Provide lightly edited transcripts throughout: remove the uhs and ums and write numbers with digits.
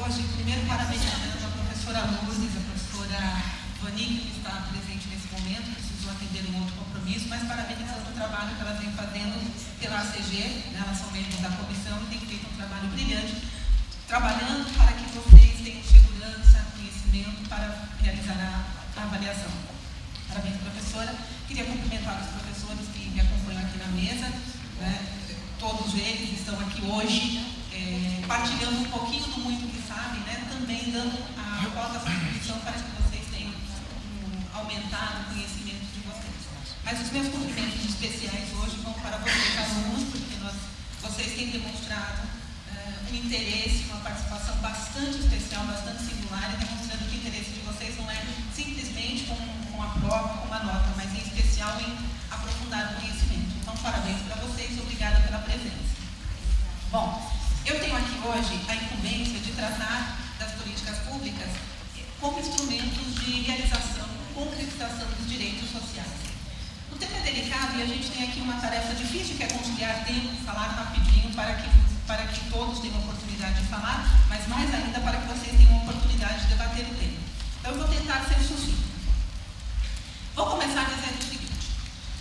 hoje, primeiro parabenizando a professora Lourdes, a professora Vani, que está presente nesse momento, precisou atender um outro compromisso, mas parabenizando o trabalho que elas vêm fazendo pela ACG, né? Elas são membros da comissão e têm feito um trabalho brilhante, trabalhando para que vocês tenham segurança, conhecimento para realizar a avaliação. Parabéns, professora. Queria cumprimentar os professores que me acompanham aqui na mesa, né? Todos eles estão aqui hoje, partilhando um pouquinho do muito que sabem, né? Também dando a vossa contribuição para que vocês tenham aumentado o conhecimento de vocês. Mas os meus cumprimentos especiais hoje vão para vocês, alunos, porque vocês têm demonstrado um interesse, uma participação bastante especial, bastante singular, e demonstrando que o interesse de vocês não é simplesmente com a prova, com uma nota, mas em especial em aprofundar o conhecimento. Então, parabéns para vocês e obrigada pela presença. Bom, eu tenho aqui hoje a incumbência de tratar das políticas públicas como instrumentos de realização, concretização dos direitos sociais. O tema é delicado e a gente tem aqui uma tarefa difícil, que é conciliar tempo, falar rapidinho para que todos tenham oportunidade de falar, mas mais ainda para que vocês tenham a oportunidade de debater o tema. Então, eu vou tentar ser sucinto. Vou começar dizendo o seguinte: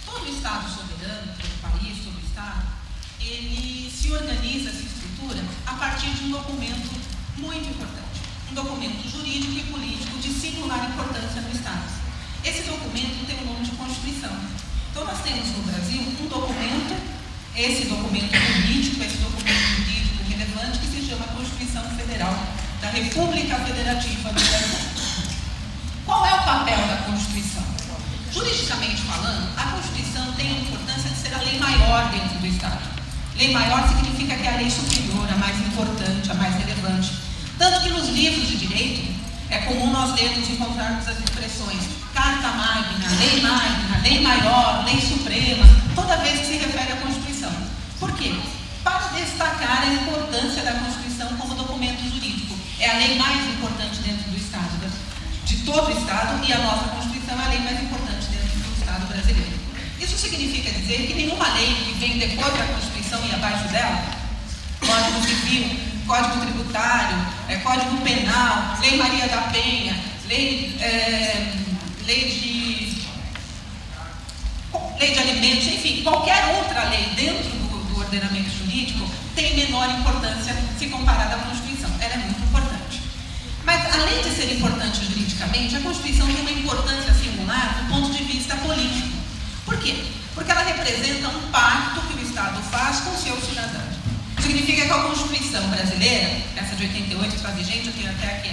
todo Estado soberano, todo país, todo Estado, ele se organiza, se estrutura a partir de um documento muito importante, um documento jurídico e político de singular importância no Estado. Esse documento tem o nome de Constituição. Então, nós temos no Brasil um documento, esse documento político, esse documento jurídico relevante, que se chama Constituição Federal da República Federativa do Brasil. Qual é o papel da Constituição? Juridicamente falando, a Constituição tem a importância de ser a lei maior dentro do Estado. Lei maior significa que é a lei superior, a mais importante, a mais relevante. Tanto que nos livros de direito, é comum nós lermos e encontrarmos as expressões Carta Magna, Lei Maior, Lei Suprema, toda vez que se refere à Constituição. Por quê? Para destacar a importância da Constituição como documento jurídico. É a lei mais importante dentro do Estado, de todo o Estado, e a nossa Constituição é a lei mais importante dentro do Estado brasileiro. Isso significa dizer que nenhuma lei que vem depois da Constituição e abaixo dela, Código Civil, Código Tributário, Código Penal, Lei Maria da Penha, lei de alimentos, enfim, qualquer outra lei dentro do ordenamento jurídico tem menor importância se comparada à Constituição. Ela é muito importante. Mas, além de ser importante juridicamente, a Constituição tem uma importância singular do ponto de vista político. Por quê? Porque ela representa um pacto que o Estado faz com seus cidadãos. Significa que a Constituição brasileira, essa de 88 está vigente, eu tenho até aqui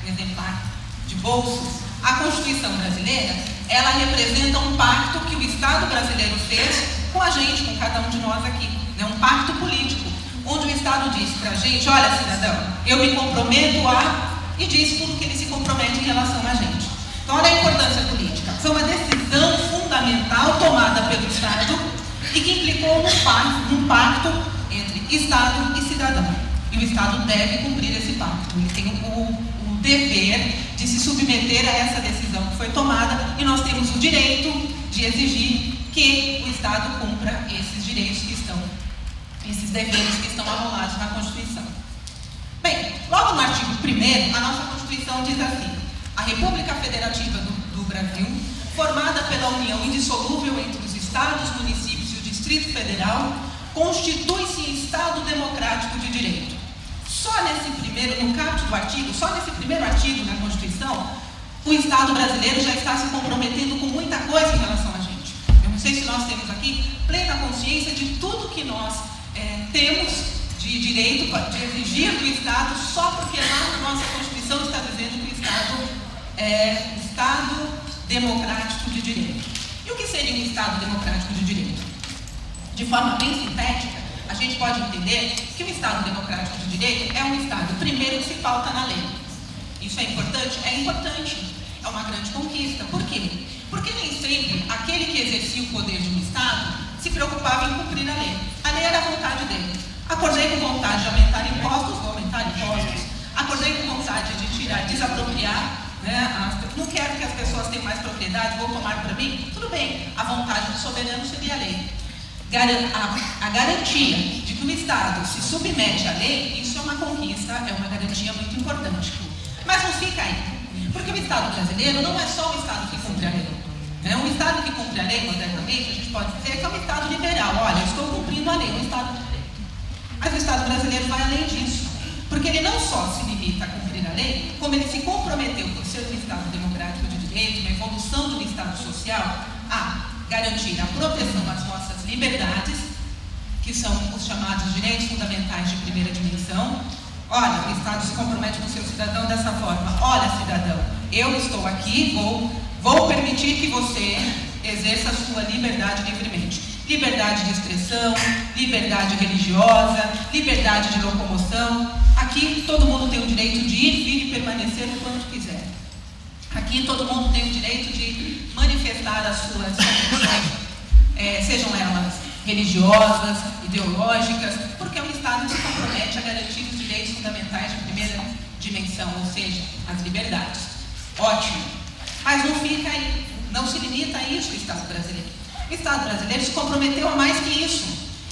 um exemplar de bolso. A Constituição brasileira, ela representa um pacto que o Estado brasileiro fez com a gente, com cada um de nós aqui. É um pacto político, onde o Estado diz para a gente: olha, cidadão, eu me comprometo a... e diz tudo que ele se compromete em relação a gente. Então, olha a importância política. Foi uma decisão fundamental tomada pelo Estado e que implicou num pacto entre Estado e cidadão. E o Estado deve cumprir esse pacto. Ele tem o dever de se submeter a essa decisão que foi tomada, e nós temos o direito de exigir que o Estado cumpra esses direitos esses deveres que estão anulados na Constituição. Bem, logo no artigo 1º, a nossa Constituição diz assim: a República Federativa do Brasil, formada pela união indissolúvel entre os Estados, municípios e o Distrito Federal, constitui-se em Estado democrático de direito. Só nesse primeiro artigo da Constituição, o Estado brasileiro já está se comprometendo com muita coisa em relação a gente. Eu não sei se nós temos aqui plena consciência de tudo que nós temos de direito de exigir do Estado, só porque lá na nossa Constituição está dizendo que o Estado é Estado democrático de direito. E o que seria um Estado democrático de direito? De forma bem sintética, a gente pode entender que o Estado democrático de direito é um Estado, primeiro, que se pauta na lei. Isso é importante? É importante. É uma grande conquista. Por quê? Porque nem sempre aquele que exercia o poder de um Estado se preocupava em cumprir a lei. A lei era a vontade dele. Acordei com vontade de aumentar impostos, vou aumentar impostos. Acordei com vontade de tirar, desapropriar, né? Não quero que as pessoas tenham mais propriedade, vou tomar para mim. Tudo bem, a vontade do soberano seria a lei. A garantia de que o Estado se submete à lei, isso é uma conquista conquista, é uma garantia muito importante. Mas não fica aí, porque o Estado brasileiro não é só um Estado que cumpre a lei. Um Estado que cumpre a lei, modernamente, a gente pode dizer que é um Estado liberal. Olha, eu estou cumprindo a lei, um Estado de lei. Mas o Estado brasileiro vai além disso, porque ele não só se limita a cumprir a lei, como ele se comprometeu, por ser um Estado democrático de direito, uma evolução do Estado social, a garantir a proteção às nossas liberdades, que são os chamados direitos fundamentais de primeira dimensão. Olha, o Estado se compromete com o seu cidadão dessa forma. Olha, cidadão, eu estou aqui, vou permitir que você exerça a sua liberdade livremente. Liberdade de expressão, liberdade religiosa, liberdade de locomoção. Aqui todo mundo tem o direito de ir, vir e permanecer o quanto quiser. Aqui todo mundo tem o direito de manifestar as suas convicções, sejam elas religiosas, ideológicas, porque é um Estado que se compromete a garantir os direitos fundamentais de primeira dimensão, ou seja, as liberdades. Ótimo. Mas não fica aí, não se limita a isso o Estado brasileiro. O Estado brasileiro se comprometeu a mais que isso.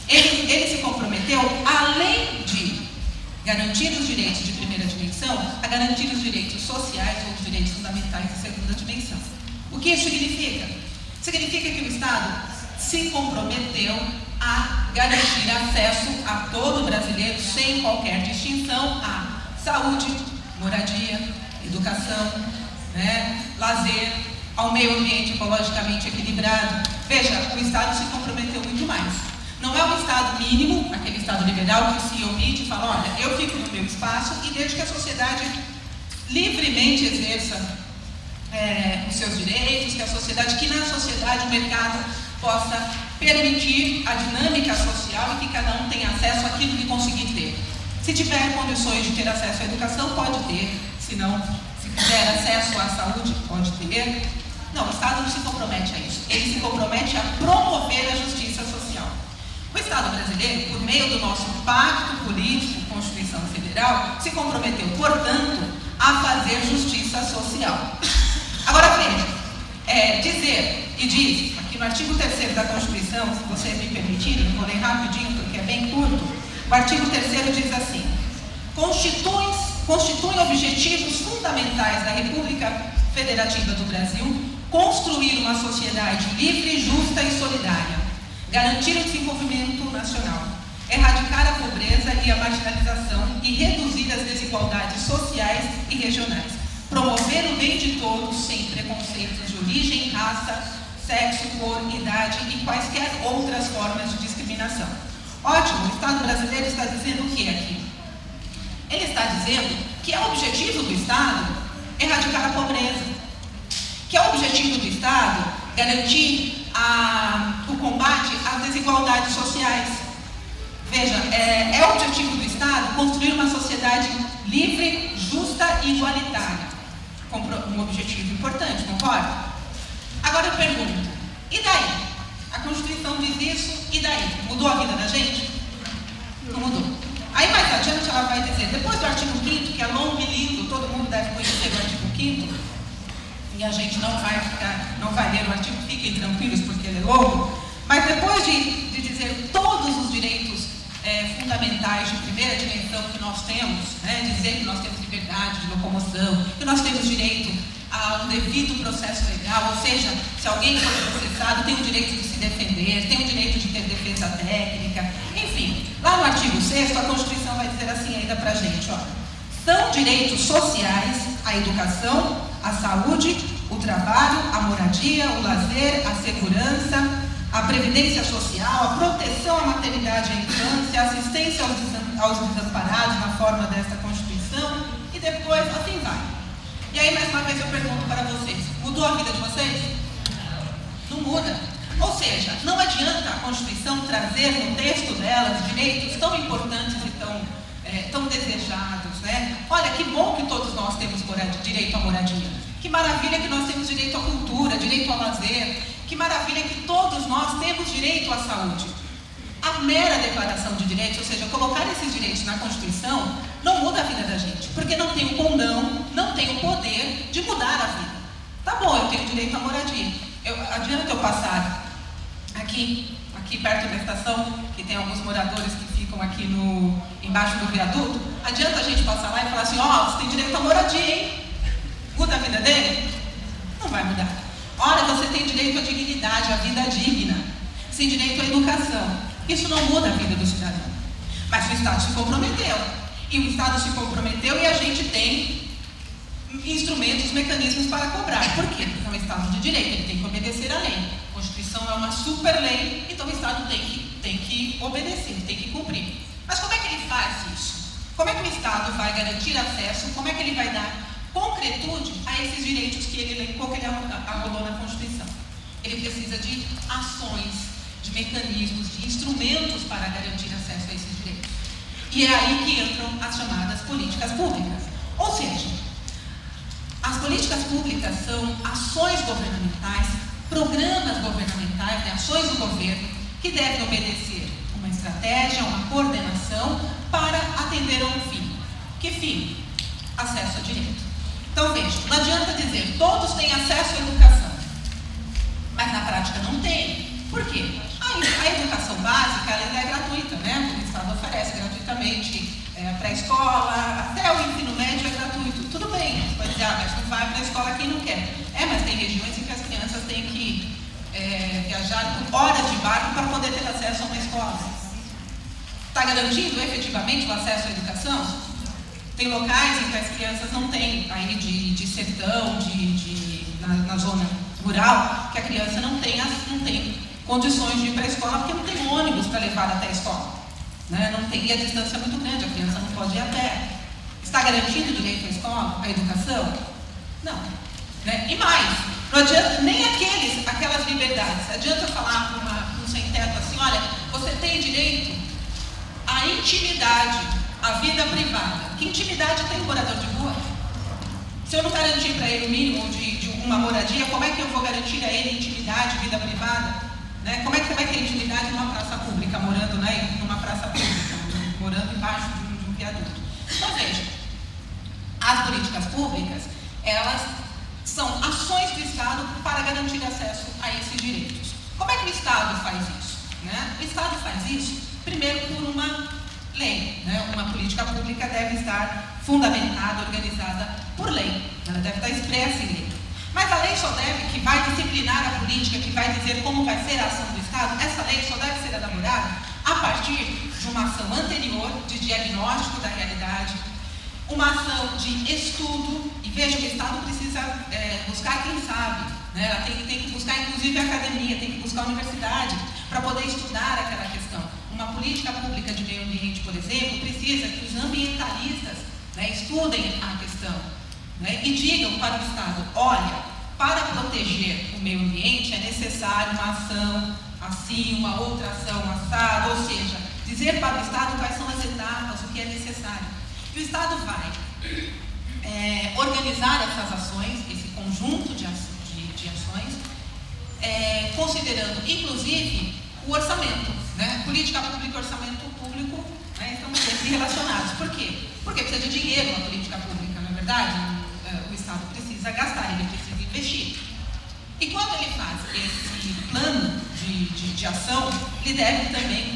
Ele se comprometeu, além de garantir os direitos de primeira dimensão, a garantir os direitos sociais ou os direitos fundamentais de segunda dimensão. O que isso significa? Significa que o Estado se comprometeu a garantir acesso a todo brasileiro, sem qualquer distinção, à saúde, moradia, educação, lazer, ao meio ambiente ecologicamente equilibrado. Veja, o Estado se comprometeu muito mais. Não é um Estado mínimo, aquele Estado liberal que se omite e fala, olha, eu fico no meu espaço e deixo que a sociedade livremente exerça os seus direitos, que na sociedade o mercado possa permitir a dinâmica social e que cada um tenha acesso àquilo que conseguir ter. Se tiver condições de ter acesso à educação, pode ter. Se não, se quiser acesso à saúde, pode ter. Não, o Estado não se compromete a isso. Ele se compromete a promover a justiça social. O Estado brasileiro, por meio do nosso pacto político, Constituição Federal, se comprometeu, portanto, a fazer justiça social. Agora veja, dizer e diz, aqui no artigo 3º da Constituição, se vocês me permitirem, vou ler rapidinho porque é bem curto, o artigo 3º diz assim, constituem objetivos fundamentais da República Federativa do Brasil construir uma sociedade livre, justa e solidária, garantir o desenvolvimento nacional, erradicar a pobreza e a marginalização e reduzir as desigualdades sociais e regionais, promover o bem de todos sem preconceitos de origem, raça, sexo, cor, idade e quaisquer outras formas de discriminação. Ótimo, o Estado brasileiro está dizendo o que aqui? Ele está dizendo que é o objetivo do Estado erradicar a pobreza, que é o objetivo do Estado garantir o combate às desigualdades sociais. Veja, é o objetivo do Estado construir uma sociedade livre, justa e igualitária. Um objetivo importante, concorda? Agora eu pergunto, e daí? A Constituição diz isso, e daí? Mudou a vida da gente? Não mudou. Aí mais adiante ela vai dizer, depois do artigo 5º, que é longo e lindo, todo mundo deve conhecer o artigo 5º, e a gente não vai ler o artigo, fiquem tranquilos porque ele é longo, mas depois de dizer todos os direitos fundamentais de primeira dimensão que nós temos, dizer que nós temos liberdade de locomoção, que nós temos direito a um devido processo legal, ou seja, se alguém for processado, tem o direito de se defender, tem o direito de ter defesa técnica, enfim. Lá no artigo 6º, a Constituição vai dizer assim ainda pra gente, ó, são direitos sociais a educação, a saúde, o trabalho, a moradia, o lazer, a segurança, a previdência social, a proteção à maternidade e à infância, a assistência aos desamparados na forma desta Constituição e depois assim vai. E aí, mais uma vez, eu pergunto para vocês, mudou a vida de vocês? Não muda. Ou seja, não adianta a Constituição trazer no texto delas direitos tão importantes e tão desejados, Olha, que bom que todos nós temos direito à moradia. Que maravilha que nós temos direito à cultura, direito ao lazer. Que maravilha que todos nós temos direito à saúde. A mera declaração de direitos, ou seja, colocar esses direitos na Constituição, não muda a vida da gente, porque não tem o condão, não tem o poder de mudar a vida. Tá bom, eu tenho direito à moradia. Adianta eu passar aqui perto da estação, que tem alguns moradores que ficam estão aqui embaixo do viaduto, adianta a gente passar lá e falar assim, ó, você tem direito à moradia, hein? Muda a vida dele? Não vai mudar. Olha, você tem direito à dignidade, à vida digna. Você tem direito à educação. Isso não muda a vida do cidadão. Mas o Estado se comprometeu. E o Estado se comprometeu e a gente tem instrumentos, mecanismos para cobrar. Por quê? Porque é um Estado de direito, ele tem que obedecer à lei. A Constituição é uma super lei, então o Estado tem que obedecer, tem que cumprir. Mas como é que ele faz isso? Como é que o Estado vai garantir acesso? Como é que ele vai dar concretude a esses direitos que ele elencou, que ele arrolou na Constituição? Ele precisa de ações, de mecanismos, de instrumentos para garantir acesso a esses direitos. E é aí que entram as chamadas políticas públicas. Ou seja, as políticas públicas são ações governamentais, programas governamentais, ações do governo, que devem obedecer uma estratégia, uma coordenação para atender a um fim. Que fim? Acesso a direito. Então veja, não adianta dizer todos têm acesso à educação, mas na prática não tem. Por quê? A educação básica ela é gratuita, né? O Estado oferece gratuitamente pré-escola, até o ensino médio é gratuito. Tudo bem, você pode dizer, mas não vai para a escola quem não quer. Mas tem regiões em que as crianças têm que viajar por horas de barco para poder ter acesso a uma escola. Está garantido efetivamente o acesso à educação? Tem locais em que as crianças não têm, aí de sertão, na zona rural, que a criança não tem condições de ir para a escola porque não tem ônibus para levar até a escola. Né? Não tem, e a distância é muito grande, a criança não pode ir a pé. Está garantido o direito à escola, à educação? Não. Né? E mais, não adianta nem aquelas liberdades. Adianta eu falar para um sem-teto assim, olha, você tem direito à intimidade, à vida privada. Que intimidade tem o morador de rua? Se eu não garantir para ele o mínimo de uma moradia, como é que eu vou garantir a ele intimidade, vida privada? Né? Como é que você vai ter intimidade numa praça pública, morando numa praça pública, morando embaixo de um viaduto? Então veja, as políticas públicas, elas são ações do Estado para garantir acesso a esses direitos. Como é que o Estado faz isso? Né? O Estado faz isso, primeiro, por uma lei. Né? Uma política pública deve estar fundamentada, organizada por lei. Ela deve estar expressa em lei. Mas a lei só deve, que vai disciplinar a política, que vai dizer como vai ser a ação do Estado, essa lei só deve ser elaborada a partir de uma ação anterior, de diagnóstico da realidade, uma ação de estudo, e veja que o Estado precisa buscar quem sabe, né? Ela tem que buscar inclusive a academia, tem que buscar a universidade, para poder estudar aquela questão. Uma política pública de meio ambiente, por exemplo, precisa que os ambientalistas, né, estudem a questão, né, e digam para o Estado, olha, para proteger o meio ambiente é necessário uma ação assim, uma outra ação assada, ou seja, dizer para o Estado quais são as etapas, o que é necessário. E o Estado vai organizar essas ações, esse conjunto de ações, considerando inclusive o orçamento, né? Política pública e orçamento público, né, estão sempre relacionados. Por quê? Porque precisa de dinheiro na política pública, não é verdade? O Estado precisa gastar, ele precisa investir. E quando ele faz esse plano de ação, ele deve também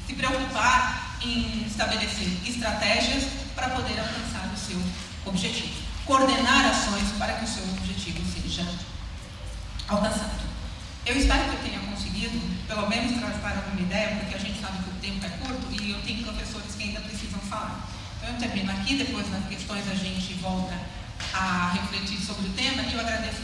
se preocupar em estabelecer estratégias para poder alcançar o seu objetivo. Coordenar ações para que o seu objetivo seja alcançado. Eu espero que eu tenha conseguido, pelo menos, trazer alguma ideia, porque a gente sabe que o tempo é curto e eu tenho professores que ainda precisam falar. Então eu termino aqui, depois nas questões a gente volta a refletir sobre o tema e eu agradeço